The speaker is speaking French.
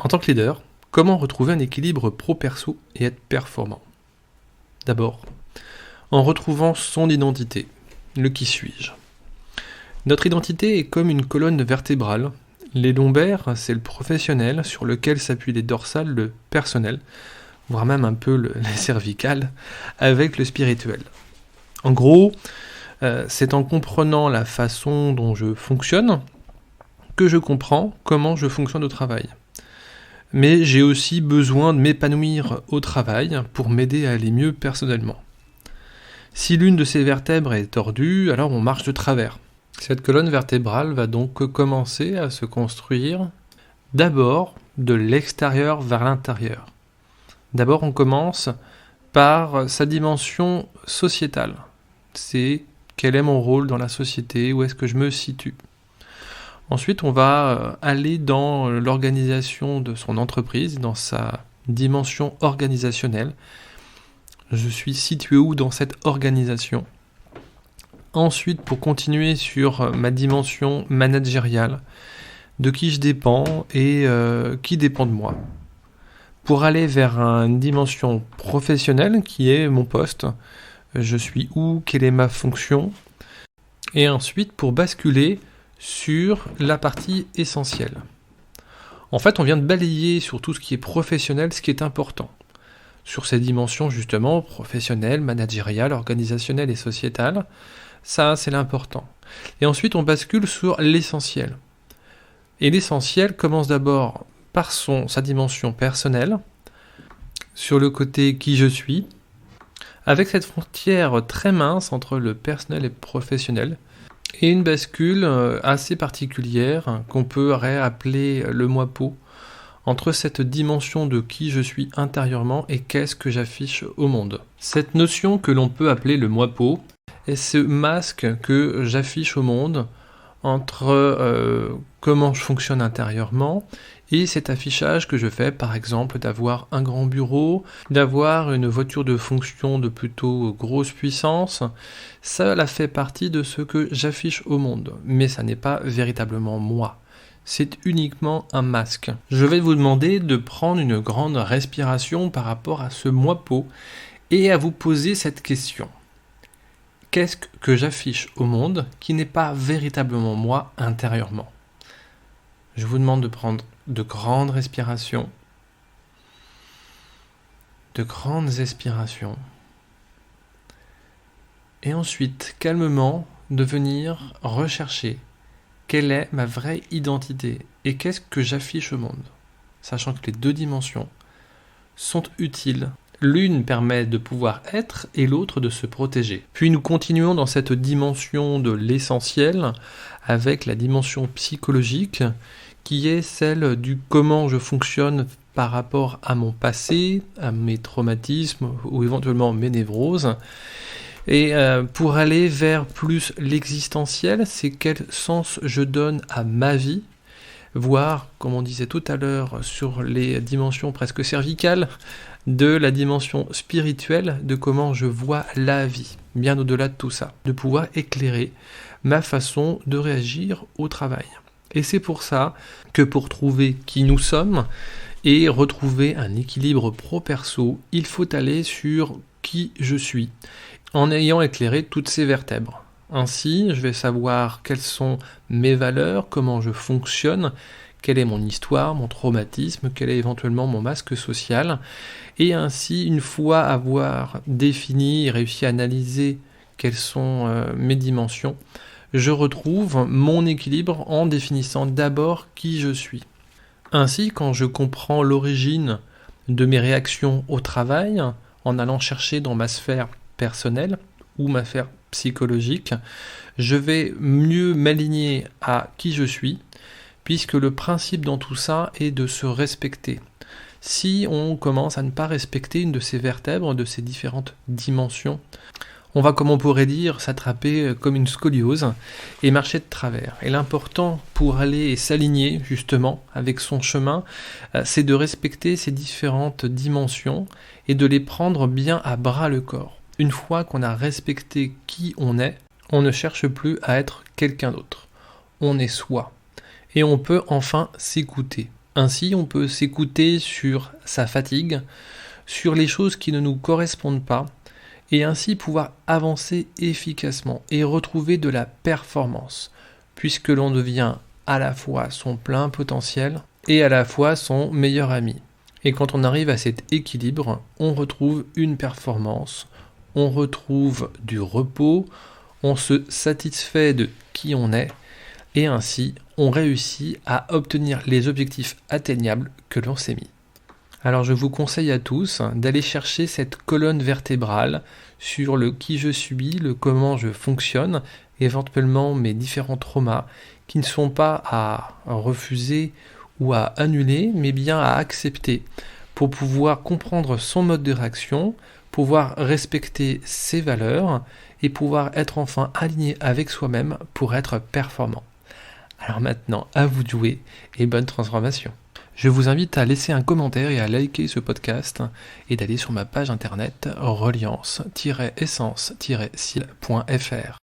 En tant que leader, comment retrouver un équilibre pro-perso et être performant? D'abord, en retrouvant son identité, le qui suis-je. Notre identité est comme une colonne vertébrale. Les lombaires, c'est le professionnel sur lequel s'appuient les dorsales, le personnel, voire même un peu les cervicales, avec le spirituel. En gros, c'est en comprenant la façon dont je fonctionne que je comprends comment je fonctionne au travail. Mais j'ai aussi besoin de m'épanouir au travail pour m'aider à aller mieux personnellement. Si l'une de ces vertèbres est tordue, alors on marche de travers. Cette colonne vertébrale va donc commencer à se construire d'abord de l'extérieur vers l'intérieur. D'abord on commence par sa dimension sociétale. C'est quel est mon rôle dans la société, où est-ce que je me situe. Ensuite, on va aller dans l'organisation de son entreprise, dans sa dimension organisationnelle. Je suis situé où dans cette organisation? Ensuite, pour continuer sur ma dimension managériale, de qui je dépends et qui dépend de moi. Pour aller vers une dimension professionnelle qui est mon poste, je suis où, quelle est ma fonction. Et ensuite, pour basculer sur la partie essentielle. En fait, on vient de balayer sur tout ce qui est professionnel, ce qui est important. Sur ces dimensions, justement, professionnelles, managériales, organisationnelles et sociétales, ça, c'est l'important. Et ensuite, on bascule sur l'essentiel. Et l'essentiel commence d'abord par sa dimension personnelle, sur le côté qui je suis, avec cette frontière très mince entre le personnel et le professionnel, et une bascule assez particulière qu'on peut appeler le moi-peau, entre cette dimension de qui je suis intérieurement et qu'est-ce que j'affiche au monde. Cette notion que l'on peut appeler le moi-peau est ce masque que j'affiche au monde entre comment je fonctionne intérieurement et cet affichage que je fais, par exemple, d'avoir un grand bureau, d'avoir une voiture de fonction de plutôt grosse puissance. Ça fait partie de ce que j'affiche au monde, mais ça n'est pas véritablement moi. C'est uniquement un masque. Je vais vous demander de prendre une grande respiration par rapport à ce moi-peau et à vous poser cette question. Qu'est-ce que j'affiche au monde qui n'est pas véritablement moi intérieurement? Je vous demande de prendre de grandes respirations, de grandes expirations, et ensuite calmement de venir rechercher quelle est ma vraie identité et qu'est-ce que j'affiche au monde, sachant que les deux dimensions sont utiles. L'une permet de pouvoir être et l'autre de se protéger. Puis nous continuons dans cette dimension de l'essentiel avec la dimension psychologique qui est celle du comment je fonctionne par rapport à mon passé, à mes traumatismes ou éventuellement mes névroses. Et pour aller vers plus l'existentiel, c'est quel sens je donne à ma vie, voire, comme on disait tout à l'heure, sur les dimensions presque cervicales, de la dimension spirituelle, de comment je vois la vie, bien au-delà de tout ça, de pouvoir éclairer ma façon de réagir au travail. Et c'est pour ça que pour trouver qui nous sommes et retrouver un équilibre pro-perso, il faut aller sur qui je suis, en ayant éclairé toutes ces vertèbres. Ainsi, je vais savoir quelles sont mes valeurs, comment je fonctionne, quelle est mon histoire, mon traumatisme, quel est éventuellement mon masque social. Et ainsi, une fois avoir défini et réussi à analyser quelles sont mes dimensions, je retrouve mon équilibre en définissant d'abord qui je suis. Ainsi, quand je comprends l'origine de mes réactions au travail, en allant chercher dans ma sphère personnelle ou ma sphère psychologique, je vais mieux m'aligner à qui je suis, puisque le principe dans tout ça est de se respecter. Si on commence à ne pas respecter une de ces vertèbres, de ces différentes dimensions, on va, comme on pourrait dire, s'attraper comme une scoliose et marcher de travers. Et l'important pour aller et s'aligner justement avec son chemin, c'est de respecter ces différentes dimensions et de les prendre bien à bras le corps. Une fois qu'on a respecté qui on est, on ne cherche plus à être quelqu'un d'autre. On est soi. Et on peut enfin s'écouter. Ainsi, on peut s'écouter sur sa fatigue, sur les choses qui ne nous correspondent pas, et ainsi pouvoir avancer efficacement et retrouver de la performance, puisque l'on devient à la fois son plein potentiel et à la fois son meilleur ami. Et quand on arrive à cet équilibre, on retrouve une performance, on retrouve du repos, on se satisfait de qui on est, et ainsi on réussit à obtenir les objectifs atteignables que l'on s'est mis. Alors je vous conseille à tous d'aller chercher cette colonne vertébrale sur le qui je suis, le comment je fonctionne, éventuellement mes différents traumas qui ne sont pas à refuser ou à annuler, mais bien à accepter pour pouvoir comprendre son mode de réaction, pouvoir respecter ses valeurs et pouvoir être enfin aligné avec soi-même pour être performant. Alors maintenant, à vous de jouer et bonne transformation. Je vous invite à laisser un commentaire et à liker ce podcast et d'aller sur ma page internet reliance-essence-cil.fr.